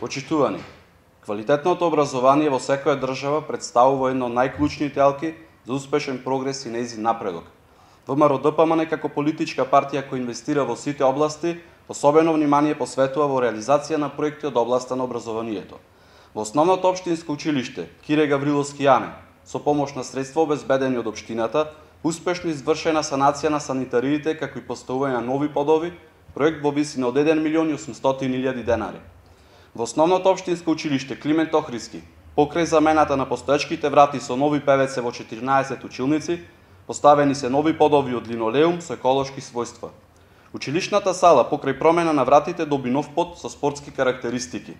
Почитувани, квалитетното образование во секоја држава представува едно од најклучните алки за успешен прогрес и нејзин напредок. ВМРО-ДПМН како политичка партија која инвестира во сите области, особено внимание посветува во реализација на проекти од областа на образованието. Во основното општинско училиште Кире Гавриловски Јане, со помош на средства обезбедени од општината, успешно извршена санација на санитариите како и поставување на нови подови, проект во висина од 1.800.000 денари. Во основното општинско училиште Климент Охридски, покрај замената на постоечките врати со нови ПВЦ во 14 училници, поставени се нови подови од линолеум со еколошки својства. Училишната сала покрај промена на вратите доби нов под со спортски карактеристики.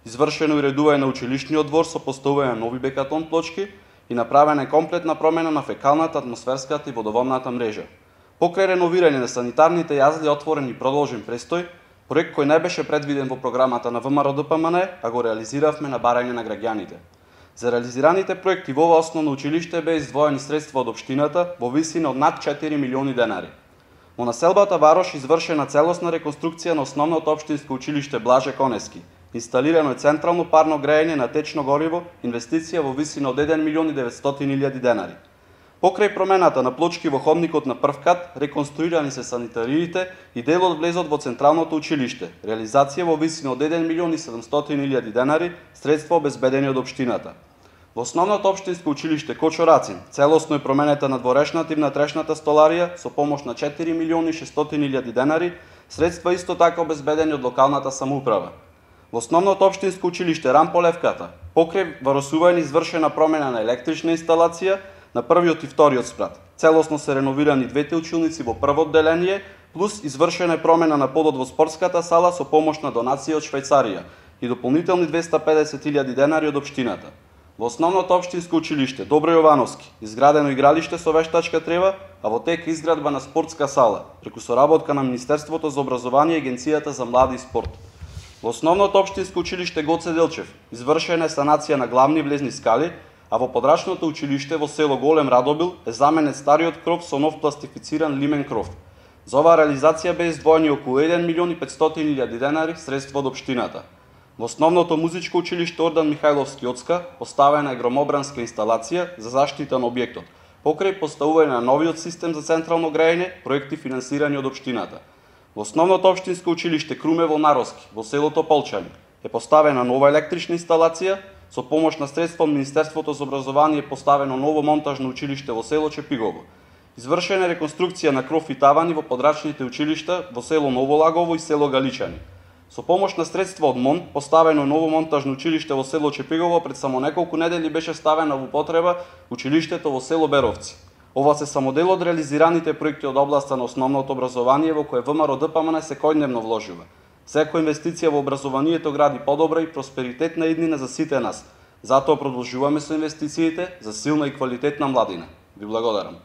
Извршено и редување на училишниот двор со поставување на нови бекатон плочки и направена комплетна промена на фекалната, атмосферската и водоводната мрежа. Покрај реновирање на санитарните јазли отворен и продолжен престој, проект кој не беше предвиден во програмата на ВМРО-ДПМН, а го реализиравме на барање на граѓаните. За реализираните проекти во ова основно училиште беа издвоени средства од општината во висина од над 4 милиони денари. Во населбата Варош извршена целосна реконструкција на основното општинско училиште Блаже Конески. Инсталирано е централно парно грејење на течно гориво, инвестиција во висина од 1.900.000 денари. Покрај промената на плочки во ходникот на прв кат, реконструирани се санитариите и дел од влезот во централното училиште. Реализација во висина од 1.700.000 денари, средства обезбедени од општината. Во основното општинско училиште Кочо Рацин, целосно е променета на дворешната и внатрешната столарија со помош на 4.600.000 денари, средства исто така обезбедени од локалната самоуправа. Во основното општинско училиште Рамполевката, покрај варосување извршена промена на електрична инсталација на првиот и вториот спрат. Целосно се реновирани двете училници во прво одделение, плюс извршена е промена на подот во спортската сала со помош на донација од Швајцарија и дополнителни 250.000 денари од општината. Во основното општинско училиште Добро Јовановски, изградено игралиште со вештачка трева, а во тек изградба на спортска сала, преку соработка на Министерството за образование и Агенцијата за млади и спорт. Во основното општинско училиште Гоце Делчев, извршена е санација на главни влезни скали, а во подрачното училиште во село Голем Радобил е заменет стариот кров со нов пластифициран лимен кров. За оваа реализација беа издвоени околу 1.500.000 денари средства од општината. Во основното музичко училиште Ордан Михајловски Оцка поставена е громобранска инсталација за заштита на објектот, покрај поставување на новиот систем за централно грејење, проекти финансирани од општината. Во основното општинско училиште Круме Волнаровски во селото Полчани е поставена нова електрична инсталација, со помош на средства од Министерството за образование поставено ново монтажно училиште во село Чепигово. Извршена е реконструкција на кров и тавани во подрачните училишта во село Новолагово и село Галичани. Со помош на средства од МОН поставено ново монтажно училиште во село Чепигово, пред само неколку недели беше ставено во употреба училиштето во село Беровци. Ова се само дел од реализираните проекти од областа на основното образование во кое ВМРО-ДПМН секојдневно вложува. Секоја инвестиција во образованието гради подобра и просперитетна иднина за сите нас. Затоа продолжуваме со инвестициите за силна и квалитетна младина. Ви благодарам.